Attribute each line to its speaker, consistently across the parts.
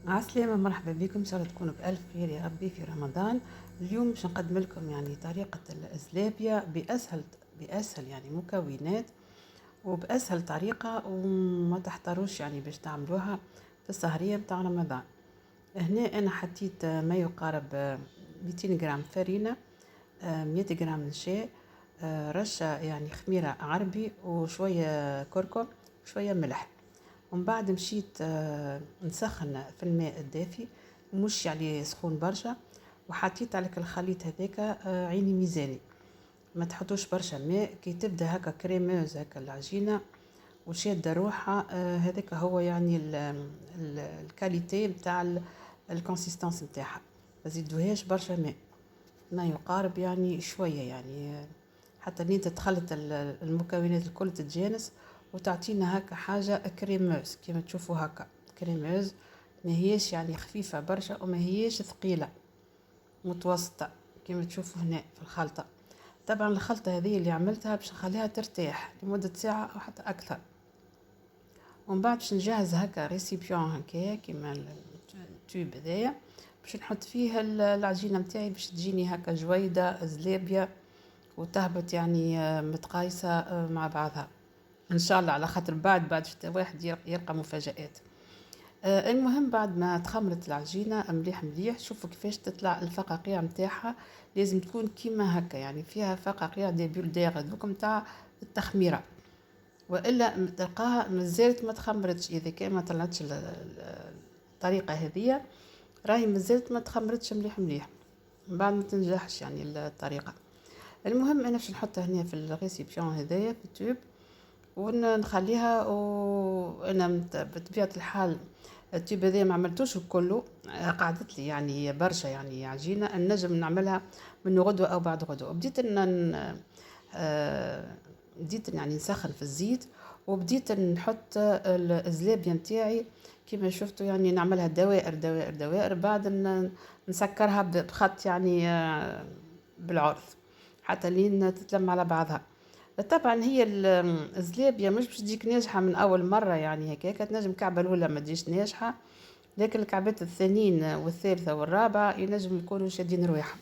Speaker 1: عسلامة، مرحبا بكم. إن شاء الله تكونوا بألف خير يا ربي في رمضان. اليوم باش نقدم لكم يعني طريقة الأزلابية بأسهل يعني مكونات وبأسهل طريقة، وما تحتاروش يعني باش تعملوها في السهرية متاع رمضان. هنا أنا حطيت ما يقارب 200 جرام فرينة، 100 جرام نشا، رشة يعني خميرة عربي وشوية كركم وشوية ملح. ومن بعد مشيت نسخن في الماء الدافي، مش يعني سخون برشا، وحطيت على الخليط هذاك عيني ميزاني. ما تحطوش برشا ماء، كي تبدا هكا كريموز هكا العجينه وشاده روحها، هذاك هو يعني الكاليتي نتاع الكونسيستانس نتاعها. ما تزيدوهاش برشا ماء، ما يقارب يعني شويه يعني حتى ان انت تخلط المكونات الكل تتجانس وتعطينا هكا حاجه كريموز كيما تشوفوا هكا كريموز. ما هيش يعني خفيفه برشا وما هيش ثقيله، متوسطه كيما تشوفوا هنا في الخلطه. طبعا الخلطه هذه اللي عملتها باش نخليها ترتاح لمده ساعه او حتى اكثر. ومن بعد باش نجهز هكا ريسيبيون هكايا كيما التوب هذايا باش نحط فيه العجينه نتاعي باش تجيني هكا جويده زلابيه وتهبط يعني متقايسه مع بعضها ان شاء الله، على خاطر بعد واحد يلقى مفاجآت. المهم بعد ما تخمرت العجينه مليح مليح، شوفوا كيفاش تطلع الفقاقيع نتاعها. لازم تكون كيما هكا يعني فيها فقاقيع دي بولدير هذوك نتاع التخميره، والا تلقاها مازالت ما تخمرتش. اذا كان ما طلعتش الطريقه هذه راهي مازالت ما تخمرتش مليح مليح، من بعد ما تنجحش يعني الطريقه. المهم انا باش نحطها هنا في الريسيبيون هذايا في التوب ونخليها. وانا بطبيعه الحال التوب هذايا ما عملتوش كله، قعدت لي يعني برشا يعني عجينه نجم نعملها من غدوه او بعد غدوه. بديت يعني نسخن في الزيت وبديت نحط الزلابيه نتاعي كيما شفتوا، يعني نعملها دوائر دوائر دوائر، بعد نسكرها بخط يعني بالعرض حتى لين تتلم على بعضها. طبعا هي الزلابيه مش باش تجيك ناجحه من اول مره، يعني هكاك تنجم كعبه الاولى ما تجيش ناجحه، لكن الكعبات الثانيين والثالثه والرابعه ينجم يكونوا شادين رواحهم.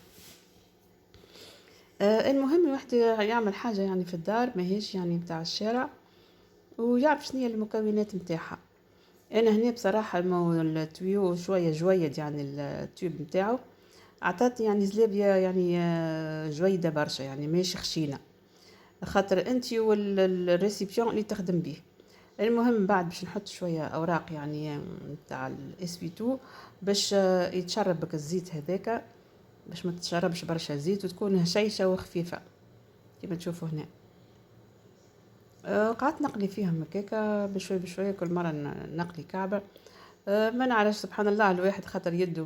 Speaker 1: المهم الواحد يعمل حاجه يعني في الدار ماهيش يعني بتاع الشارع، ويعرف شنو هي المكونات نتاعها. انا هنا بصراحه التويو شويه جويد، يعني التيوب نتاعو عطاتني يعني زلابيه يعني جويده برشا، يعني ماشي خشينه، خاطر انت والريسيبيون اللي تخدم به. المهم بعد باش نحط شويه اوراق يعني نتاع الاسبيتو باش يتشرب بك الزيت هذاك، باش ما تتشربش برشا زيت وتكون هشيشه وخفيفه كيما تشوفوا هنا. قعدت نقلي فيهم هكاكا بشوي بشوي، كل مره نقلي كعبه. ما نعرفش سبحان الله، الواحد خاطر يده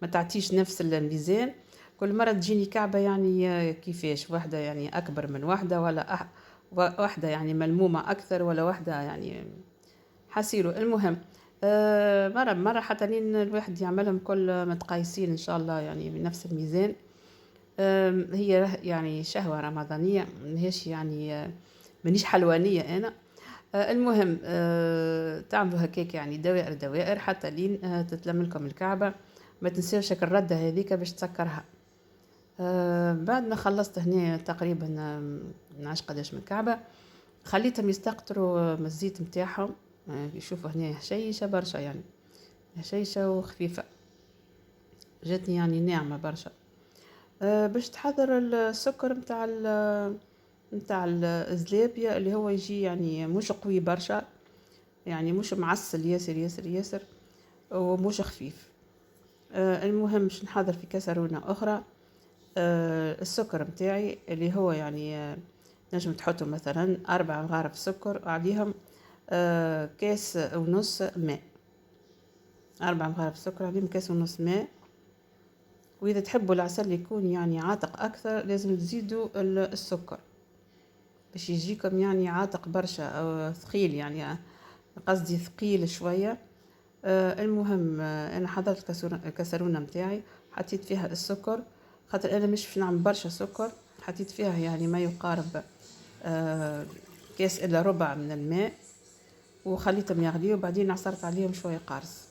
Speaker 1: ما تعطيش نفس الميزان، كل مرة تجيني كعبة يعني كيفاش واحدة يعني أكبر من واحدة، ولا واحدة يعني ملمومة أكثر، ولا واحدة يعني حسيلو. المهم مرة بمرة حتى لين الواحد يعملهم كل متقايسين إن شاء الله يعني بنفس الميزان. هي يعني شهوة رمضانية، ماهيش يعني مانيش حلوانية أنا. المهم تعملوا هكاك يعني دوائر دوائر حتى لين تتلم لكم الكعبة. ما تنساوش الردة هذيك باش تسكرها. بعد ما خلصت هنا تقريبا نعرفش قداش من كعبة، خليتهم يستقطروا من الزيت نتاعهم. يشوفوا هنا هشيشة برشا، يعني هشيشة وخفيفة، جاتني يعني ناعمة برشا. باش تحضر السكر نتاع الزلابية اللي هو يجي يعني مش قوي برشا، يعني مش معسل ياسر ياسر ياسر ومش خفيف. المهم باش نحضر في كسرونة أخرى السكر متاعي اللي هو يعني نجم تحطوا مثلا 4 مغارف سكر عليهم كاس ونص ماء. 4 مغارف سكر عليهم كاس ونص ماء. وإذا تحبوا العسل يكون يعني عاتق أكثر لازم تزيدوا السكر باش يجيكم يعني عاتق برشا أو ثقيل، يعني قصدي ثقيل شوية. المهم أنا حضرت الكسرونة متاعي، حطيت فيها السكر، خاطر أنا مش باش نعمل برشا سكر. حطيت فيها يعني ما يقارب كاس إلا ربع من الماء، وخليتهم يغليوا وبعدين عصرت عليهم شوية قارص.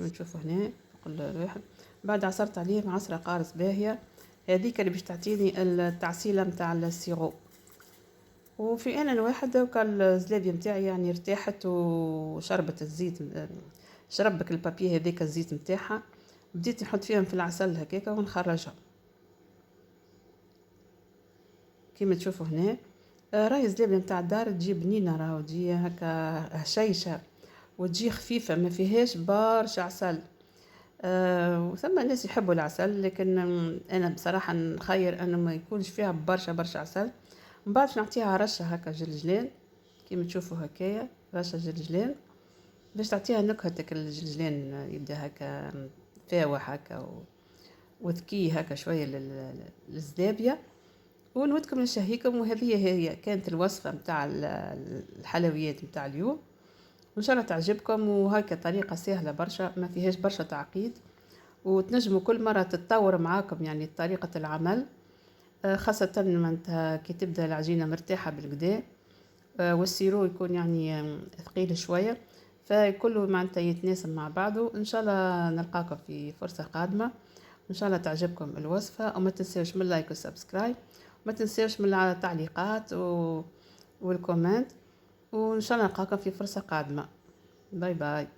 Speaker 1: كيما تشوفوا هنا فوق الواحد. بعد عصرت عليه عصرة قارص باهية، هذيك اللي باش تعطيني التعسيلة متاع السيرو. وفي آن واحد دوكا الزلابية متاعي يعني ارتاحت وشربت الزيت، شربك البابيه هذاك الزيت متاعها. بديت نحط فيهم في العسل هكاكا ونخرجها كيما تشوفوا هنا. راهي الزلابية متاع الدار تجي بنينة، راهو تجي هكا هشيشة وتجي خفيفة ما فيهاش برشا عسل. وثم الناس يحبوا العسل، لكن انا بصراحة نخير انه ما يكونش فيها برشا عسل. من بعد نعطيها رشة هكا جلجلان كيما تشوفوا هكايا، رشة جلجلان باش تعطيها نكهتك. الجلجلان يبدا هكا فاوح هكا وذكي هكا شوية للزلابية. ونودكم نشهيكم، وهذه هي كانت الوصفة متاع الحلويات متاع اليوم، وان شاء الله تعجبكم. وهكا طريقة سهلة برشا ما فيهاش برشا تعقيد، وتنجموا كل مرة تتطور معاكم يعني طريقة العمل. خاصة معناتها كي تبدا العجينة مرتاحة بالكدا، والسيرو يكون يعني ثقيل شوية، فكله معناتها يتناسب مع بعضه. ان شاء الله نلقاكم في فرصة قادمة، ان شاء الله تعجبكم الوصفة. وما تنسوش من اللايك والسبسكرايب، وما تنسوش من التعليقات والكومنت. وان شاء الله نلقاكم في فرصة قادمة. باي باي.